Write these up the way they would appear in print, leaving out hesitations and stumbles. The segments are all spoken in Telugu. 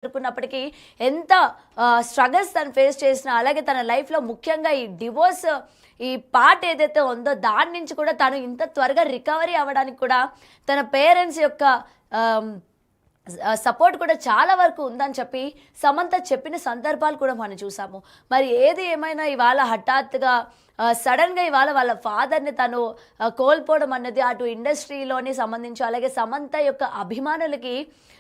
ఎదుర్కొన్నప్పటికీ ఎంత స్ట్రగల్స్ తను ఫేస్ చేసినా, అలాగే తన లైఫ్‌లో ముఖ్యంగా ఈ డివోర్స్ ఈ పార్ట్ ఏదైతే ఉందో దాని నుంచి కూడా తను ఇంత త్వరగా రికవరీ అవ్వడానికి కూడా తన పేరెంట్స్ యొక్క ఆహ్, సపోర్ట్ కూడా చాలా వరకు ఉందని చెప్పి సమంత చెప్పిన సందర్భాలు కూడా మనం చూసాము. మరి ఏది ఏమైనా ఇవాళ హఠాత్తుగా సడన్‌గా ఇవాళ వాళ్ళ ఫాదర్‌ని తను కోల్పోవడం అన్నది అటు ఇండస్ట్రీలోని సంబంధించి, అలాగే సమంత యొక్క అభిమానులకి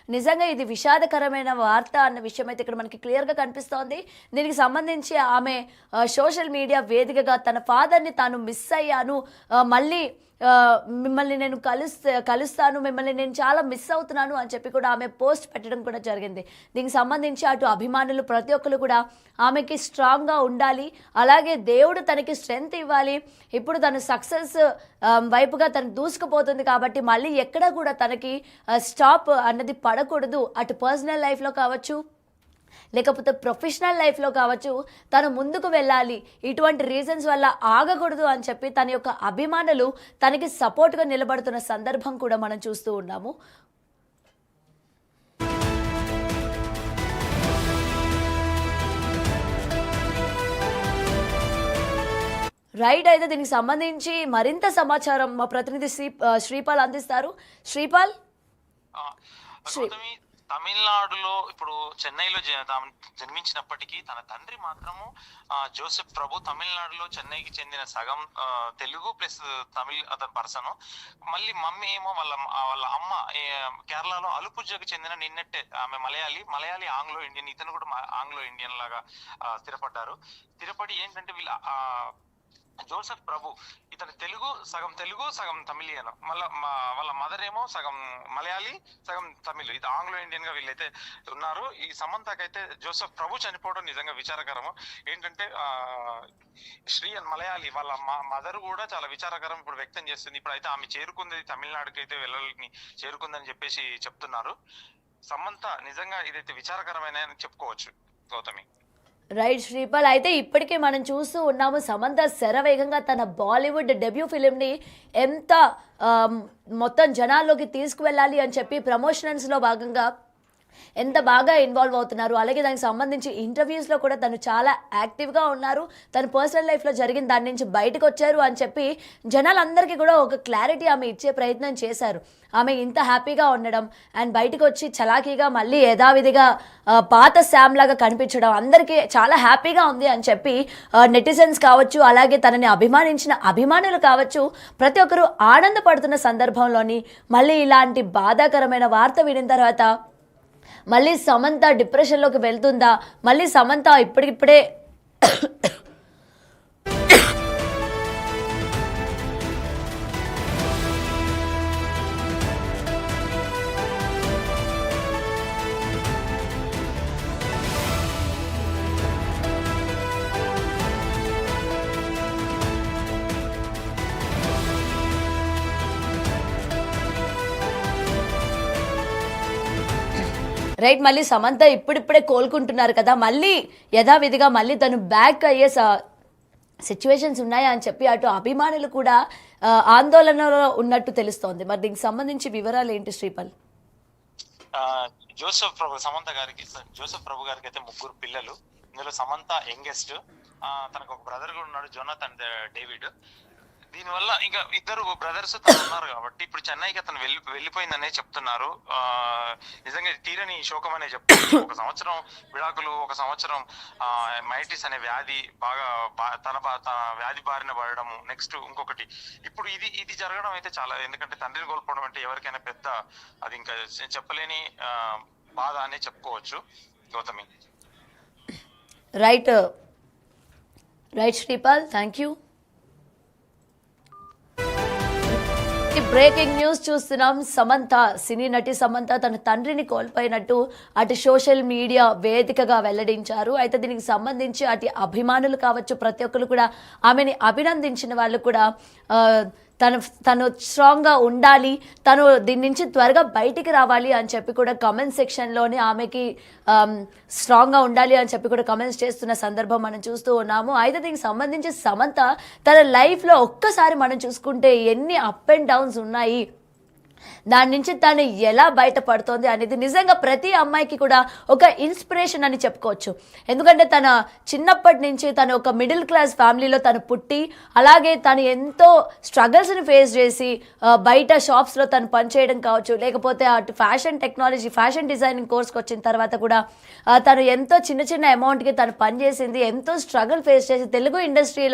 నిజంగా ఇది విషాదకరమైన వార్త అన్న విషయం అయితే ఇక్కడ మనకి క్లియర్‌గా కనిపిస్తోంది. దీనికి సంబంధించి ఆమె సోషల్ మీడియా వేదికగా తన ఫాదర్‌ని తాను మిస్ అయ్యాను, మళ్ళీ మిమ్మల్ని నేను కలుస్తాను, మిమ్మల్ని నేను చాలా మిస్ అవుతున్నాను అని చెప్పి కూడా ఆమె పోస్ట్ పెట్టడం కూడా జరిగింది. దీనికి సంబంధించి అటు అభిమానులు ప్రతి ఒక్కరు కూడా ఆమెకి స్ట్రాంగ్గా ఉండాలి, అలాగే దేవుడు తనకి స్ట్రెంగ్త్ ఇవ్వాలి. ఇప్పుడు తను సక్సెస్ వైపుగా తను దూసుకుపోతుంది కాబట్టి మళ్ళీ ఎక్కడ కూడా తనకి స్టాప్ అన్నది పడకూడదు. అటు పర్సనల్ లైఫ్లో కావచ్చు, లేకపోతే ప్రొఫెషనల్ లైఫ్లో కావచ్చు, తను ముందుకు వెళ్ళాలి, ఇటువంటి రీజన్స్ వల్ల ఆగకూడదు అని చెప్పి తన యొక్క అభిమానులు తనకి సపోర్ట్గా నిలబడుతున్న సందర్భం కూడా మనం చూస్తూ ఉన్నాము. రైట్, అయితే దీనికి సంబంధించి మరింత సమాచారం మా ప్రతినిధి శ్రీపాల్ అందిస్తారు. శ్రీపాల్. తమిళనాడులో ఇప్పుడు చెన్నైలో జన్మించినప్పటికీ తన తండ్రి మాత్రము జోసెఫ్ ప్రభు తమిళనాడులో చెన్నైకి చెందిన సగం తెలుగు ప్లస్ తమిళ్ అతని పర్సన్. మళ్ళీ మమ్మీ ఏమో వాళ్ళ అమ్మ కేరళలో అలుపుజకు చెందిన నిన్నట్టే ఆమె మలయాళీ ఆంగ్లో ఇండియన్, ఇతను కూడా ఆంగ్లో ఇండియన్ లాగా స్థిరపడి ఏంటంటే వీళ్ళ జోసెఫ్ ప్రభు ఇతను తెలుగు సగం తమిళియన్, మళ్ళా వాళ్ళ మదర్ ఏమో సగం మలయాళీ సగం తమిళ్, ఇది ఆంగ్లో ఇండియన్ గా వీళ్ళైతే ఉన్నారు. ఈ సమంతకైతే జోసెఫ్ ప్రభు చనిపోవడం నిజంగా విచారకరము. ఏంటంటే శ్రీ అని మలయాళీ వాళ్ళ మదర్ కూడా చాలా విచారకరం ఇప్పుడు వ్యక్తం చేస్తుంది. ఇప్పుడు అయితే ఆమె చేరుకుంది తమిళనాడుకి అయితే వెళ్ళాలని చేరుకుందని చెప్పేసి చెప్తున్నారు. సమంత నిజంగా ఇదైతే విచారకరమైన చెప్పుకోవచ్చు గౌతమి. రైట్ శ్రీపాల్, అయితే ఇప్పటికే మనం చూస్తూ ఉన్నాము సమంత శరవేగంగా తన బాలీవుడ్ డెబ్యూ ఫిలింని ఎంత మొత్తం జనాల్లోకి తీసుకువెళ్ళాలి అని చెప్పి ప్రమోషన్స్లో భాగంగా ఎంత బాగా ఇన్వాల్వ్ అవుతున్నారు. అలాగే దానికి సంబంధించి ఇంటర్వ్యూస్లో కూడా తను చాలా యాక్టివ్గా ఉన్నారు. తన పర్సనల్ లైఫ్లో జరిగిన దాని నుంచి బయటకు వచ్చారు అని చెప్పి జనాలందరికీ కూడా ఒక క్లారిటీ ఆమె ఇచ్చే ప్రయత్నం చేశారు. ఆమె ఇంత హ్యాపీగా ఉండడం అండ్ బయటకు వచ్చి చలాకీగా మళ్ళీ యథావిధిగా పాత శామ్ లాగా కనిపించడం అందరికీ చాలా హ్యాపీగా ఉంది అని చెప్పి నెటిజన్స్ కావచ్చు, అలాగే తనని అభిమానించిన అభిమానులు కావచ్చు, ప్రతి ఒక్కరూ ఆనందపడుతున్న సందర్భంలోని మళ్ళీ ఇలాంటి బాధాకరమైన వార్త వినిన తర్వాత మళ్ళీ సమంత డిప్రెషన్లోకి వెళ్తుందా, మళ్ళీ సమంత ఇప్పటికిప్పుడే రైట్, మళ్ళీ సమంత ఇప్పుడిప్పుడే కోలుకుంటున్నారు కదా, మళ్ళీ యథావిధిగా మళ్ళీ తను బ్యాక్ అయ్యే సిచ్యువేషన్స్ ఉన్నాయా అని చెప్పి అటు అభిమానులు కూడా ఆందోళనలో ఉన్నట్టు తెలుస్తోంది. మరి దీనికి సంబంధించి వివరాలు ఏంటి శ్రీపాల్? జోసెఫ్ ప్రభు గారికి అయితే 3 పిల్లలు. ఇందులో సమంత యంగెస్ట్. తనకు ఒక బ్రదర్ కూడా ఉన్నాడు, జోనాథన్ డేవిడ్. దీనివల్ల ఇంకా 2 బ్రదర్స్ ఉన్నారు కాబట్టి ఇప్పుడు చెన్నైకి అతను వెళ్ళిపోయిందనే చెప్తున్నారు. నిజంగా తీరని శోకం అనే చెప్తున్నారు. 1 సంవత్సరం విడాకులు, 1 సంవత్సరం మైటిస్ అనే వ్యాధి తన వ్యాధి బారిన పడడము, నెక్స్ట్ ఇంకొకటి ఇప్పుడు ఇది జరగడం అయితే చాలా, ఎందుకంటే తండ్రిని కోల్పోవడం అంటే ఎవరికైనా పెద్ద, అది ఇంకా చెప్పలేని బాధ అనే చెప్పుకోవచ్చు Gautami. Right Sripal, thank you. Breaking news చూస్తున్నాం. సమంత, సినీ నటి సమంత తన తండ్రిని కోల్పోయినట్టు అటు సోషల్ మీడియా వేదికగా వెల్లడించారు. అయితే దీనికి సంబంధించి అటు అభిమానులు కావచ్చు, ప్రతి ఒక్కరు కూడా ఆమెని అభినందించిన వాళ్ళు కూడా తను స్ట్రాంగ్గా ఉండాలి, తను దీని నుంచి త్వరగా బయటికి రావాలి అని చెప్పి కూడా కమెంట్ సెక్షన్లోనే ఆమెకి స్ట్రాంగ్గా ఉండాలి అని చెప్పి కూడా కమెంట్స్ చేస్తున్న సందర్భం మనం చూస్తూ ఉన్నాము. అయితే దీనికి సంబంధించి సమంత తన లైఫ్లో ఒక్కసారి మనం చూసుకుంటే ఎన్ని అప్ అండ్ డౌన్స్ ఉన్నాయి. దాని నుంచి తను ఎలా బయటపడుతోంది అనేది నిజంగా ప్రతి అమ్మాయికి కూడా ఒక ఇన్స్పిరేషన్ అని చెప్పుకోవచ్చు. ఎందుకంటే తన చిన్నప్పటి నుంచి తను ఒక మిడిల్ క్లాస్ ఫ్యామిలీలో తను పుట్టి, అలాగే తను ఎంతో స్ట్రగల్స్ని ఫేస్ చేసి బయట షాప్స్లో తను పనిచేయడం కావచ్చు, లేకపోతే అటు ఫ్యాషన్ టెక్నాలజీ ఫ్యాషన్ డిజైనింగ్ కోర్స్కి వచ్చిన తర్వాత కూడా తను ఎంతో చిన్న చిన్న అమౌంట్కి తను పనిచేసింది, ఎంతో స్ట్రగుల్ ఫేస్ చేసి తెలుగు ఇండస్ట్రీలో